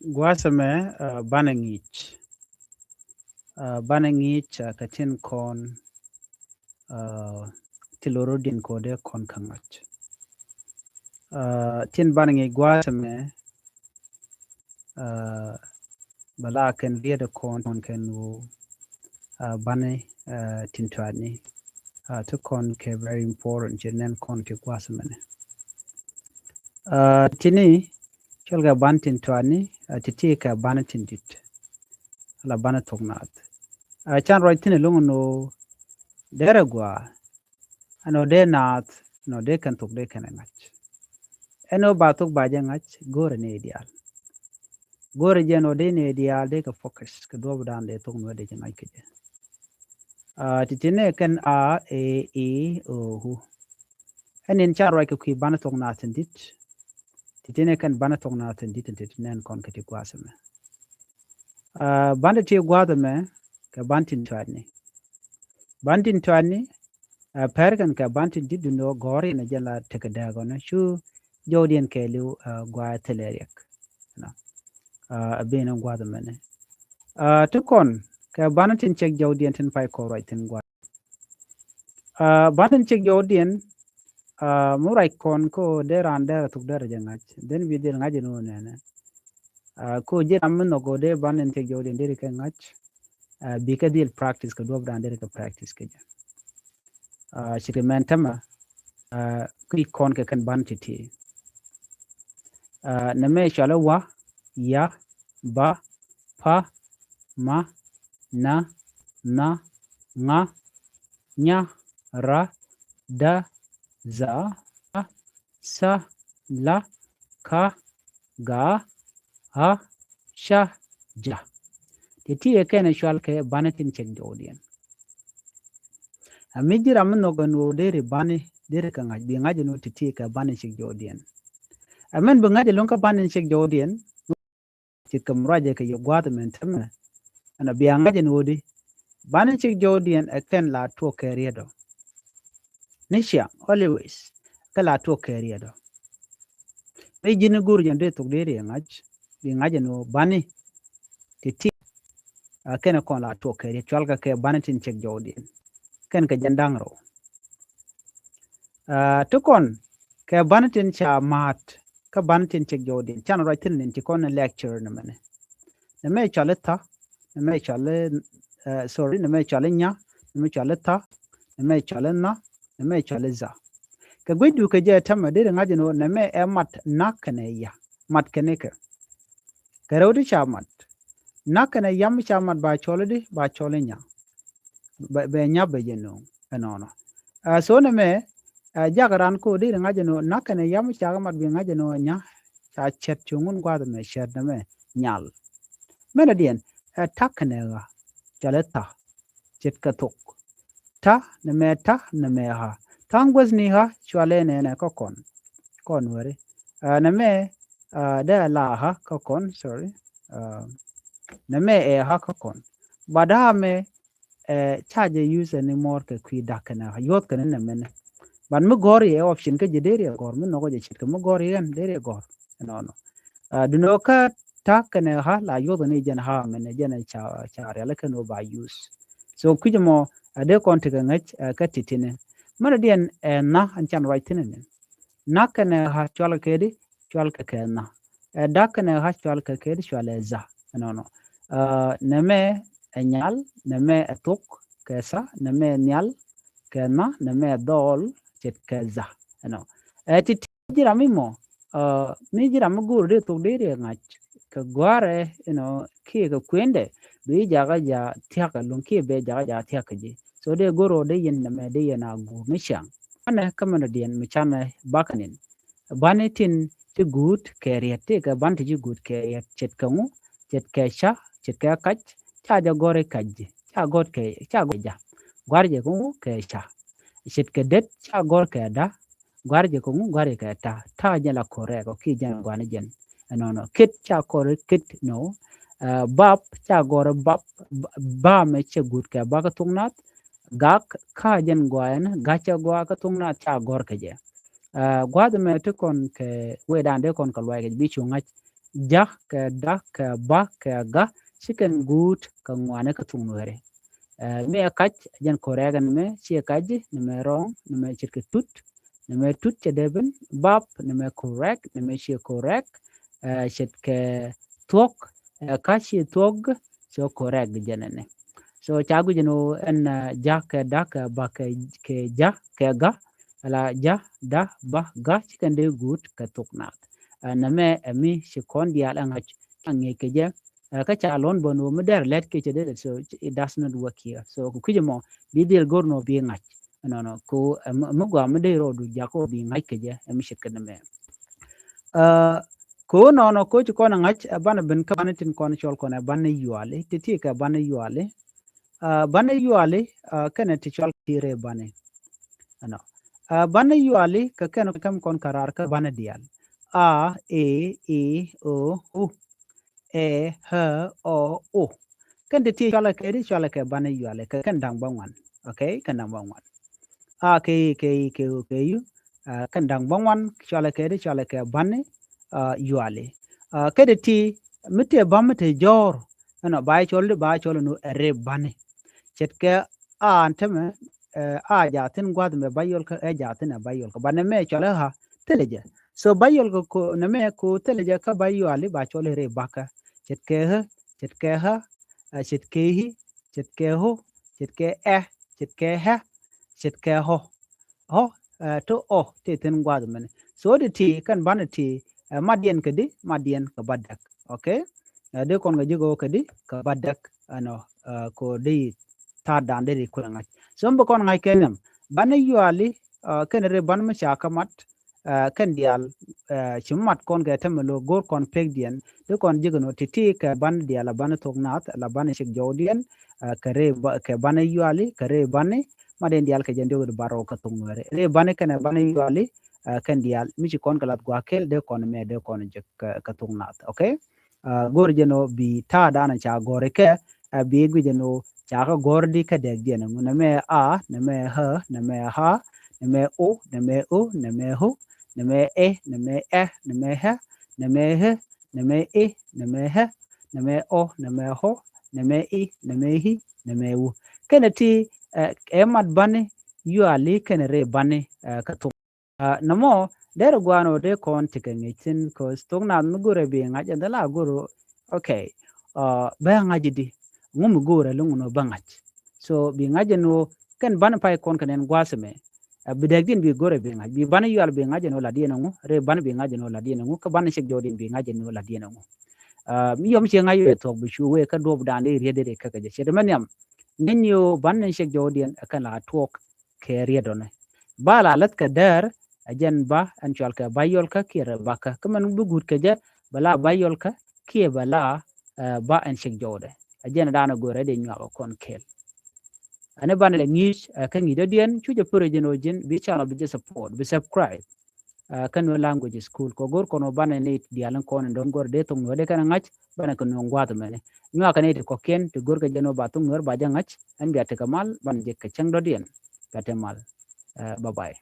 Guasame banangich katin kon uh, tilorodin kode kon kangach. Tin banangi guasame uh, bala ken vieda kon ken wo bane tintwani to kon ke very important jenen kon ke guasamene. Tini cholga ban tintwani titi ka bana tindit la bana tognat. Chan roi tini lungo no dere gua ano de naat no de kan tok de kan ngach. Eno batuk baja ngach gore ne ideal. Gore jeno de ne ideal de ka focus ka do dan de tok no de jangai keje. Titine kan a e o hu. Enin chan roi ka kui bana tok na tindit. Titine kan bana tok na tindit titinen kon kati guasame. Banda ti guadame ka bantin twani. Bantin twani pergan ka bantin didu no gori na jala tekadago na shu jodian ke liu gwa teleriak na abena guadame ne. Tukon ka bantin check jodian tin pai ko right tin gwa. Bantin check jodian murai kon ko deran dera tuk dera jangach. Den vi der ngaji no ne. Ko je amen no go de bantin check jodian deri ka ngach. Bika deal practice ka dob dan deri ka practice ka ja. Shikimantama kui kon ke kan bantiti. Name shala wa, ya, ba, pa, ma, na, nga, nya, ra, da, za, sa, la, ka, ga, ha, sha, ja. Titi ekene shwal ke banatin check jodian. Amijir amen no ganu dere bani dere ka ngaj bi ngaj no titi ka bani check jodian. Amen bi ngaj lon ka bani check jodian. Chit kam raje ka yo gwad men tama. Ana bi ngaj no di bani check jodian eken la to keriedo. Nisha always ka la to keriedo. Be jini gur jande to dere ngaj bi ngaj no bani titi ken kon la to kerie chwal ka ke bani tin check jodian. Ken ka jandang ro. Tukon ka banatin cha mat ka banatin check jodin chan writing nin kon lecture na mane na me chale ta na me chale sorry na me chale nya na me chale ta na me chale na me chale za ka gwidu ka je tama de ngaji no na me e mat nakane ya mat keneke ka rawdi cha mat nakane yam cha mat ba chole di ba chole nya be nya be jeno no so na me jagaran ko de ngaji no nakane yam cha mat be ngaji no nya cha chet chungun gwa me shed na me nyal mena dien takane ga chaleta chet ka tok ta na me ha tangwaz ni ha chwale ne na ko kon wari na me da la ha ko kon sorry na me e ha ko kon bada me charge user ni more ka kwi dakana yot kana na mena ban mu gori e option ka jedere gor mu no go je chit ka mu gori gan dere gor no duno ka takane ha la yot ni jen ha mena jen cha re ka no ba use so kujmo ade kon te ngach ka titine mana dien na an chan right tinen na kana ha chwal kedi chwal ka kana da kana ha chwal ka kedi chwal za no na me nyal na me tok kesa na me nyal kena na me dol chet kaza no ti jira mimo mi jira mugur de tok de ngach ka gware ki ka kwende bi jaga ja tiaka lon ki be jaga ja tiaka ji so de goro de yen na me de yana gu mishang ana kamana dien michana bakanin banitin ti good keriet ti ka banti ji good keriet chet kangu chet kesha chet ka kach cha ja gore kajji cha god ke cha goja gwarje kungu ke cha shit ke det cha gor ke da gwarje kungu gware ke ta jala kore ko ki jan gwane jen no kit cha kore kit no bab cha gor bab ba me che gut ke ba ka tungnat gak ka jen gwan ga cha gwa ka tungnat cha gor ke je gwad me te kon ke we dan de kon ka lwa ke bi chunga ja ka da ka ba ka ga chicken gut ka ngwane ka tung nuere me kach jan koregan me chi kaj me rong me chirke me tut che deben bab me correct me chi correct chet ke tok ka chi tog so correct janene so chagu jeno en ja ka da ka ba ke ja ka ga ala ja da ba ga chicken de gut ka tuk na na me mi shi kon dia la ngach ngi ke je ka cha lon bono me der let ke de so it does not work here so ku kujemo bi del gorno bi ngach no ko mo gwa me de ro du ja ko bi ngach ke je mi shi kan me ko no ko ko na ngach bana ben ka bana tin kon chol kon bana yuale ti ti ka bana yuale bana yuale kana ti chol tire bana no bana yuale ka kana kam kon karar ka bana dial a e o u e h o u kan de ti chala ke bana yuale ka kan dang bangwan okay kan dang bangwan a ke yu kan dang bangwan chala ke bana yuale ke de ti mite bamte jor ano ba chol no re bane chet ke a anteme a jatin gwad me bayol ka e jatin bayol ka bane me chala ha teleje so bayol ko na me ko teleje ka bayoli ba chol re baka chet ke ha chet ke ha chet ke hi chet ke ho chet ke chet ke ha chet ke ho to te tin gwad men so de ti kan bane ti madien kedi madien ka badak okay de kon ga jigo kedi ka badak ano ko de ta dande de ko ngai so mbo kon ngai kenem bane yuali ken re ban ma chaka mat ken dial chimat kon ga temelo gor kon peg dien de kon jigo no titi ka ban diala ban tok nat la ban shik jodien kare ke bane yuali kare bane maden dial ke jende go baro ka tungore re bane ken bane yuali kan dial mi kon kalat gwa kel de kon me de kon je ka tungnat okay gor jeno bi ta dana cha gore ke bi gu jeno cha ka gor di ka de jeno na me a na me ha na me ha na me o na me o na me ho na me na me na me ha na me he na me na me ha na me o na me ho na me na me hi na me u kenati e mat bane yu ali kenere bane ka namo der gwano de kon tikengitin ko stogna mugure bi ngaja dala guru okay ba ngaji di ngum gure lunguno bangaj so bi ngaja no ken ban pay kon kanen gwasme bidegdin bi gore bi ngaj bi ban yal bi ngaja no ladina ngu re ban bi ngaja no ladina ngu ka ban shek jodin bi ngaja no ladina ngu mi yom che ngayo to bu shuwe ka dob dande riede de ka je de maniam ninyo ban shek jodin ka la tok ke riedone bala lat ka der ajan ba an chal ka bayol ka kira baka kaman bugut ka ja bala bayol ka kie bala ba an shek jode ajan dana gore de nyawa kon kel ane ban le ngis ka ngi do dien chu je pore jeno jin bi channel bi support bi subscribe kan no language school ko gor kono ban ne dialan kon don gor de to ngode kan ngach ban ko no ngwat mene nywa kan ne ko ken to gor ka jeno ba to ngor ba ja ngach an bi ate kamal ban je ka chang do dien ka temal bye bye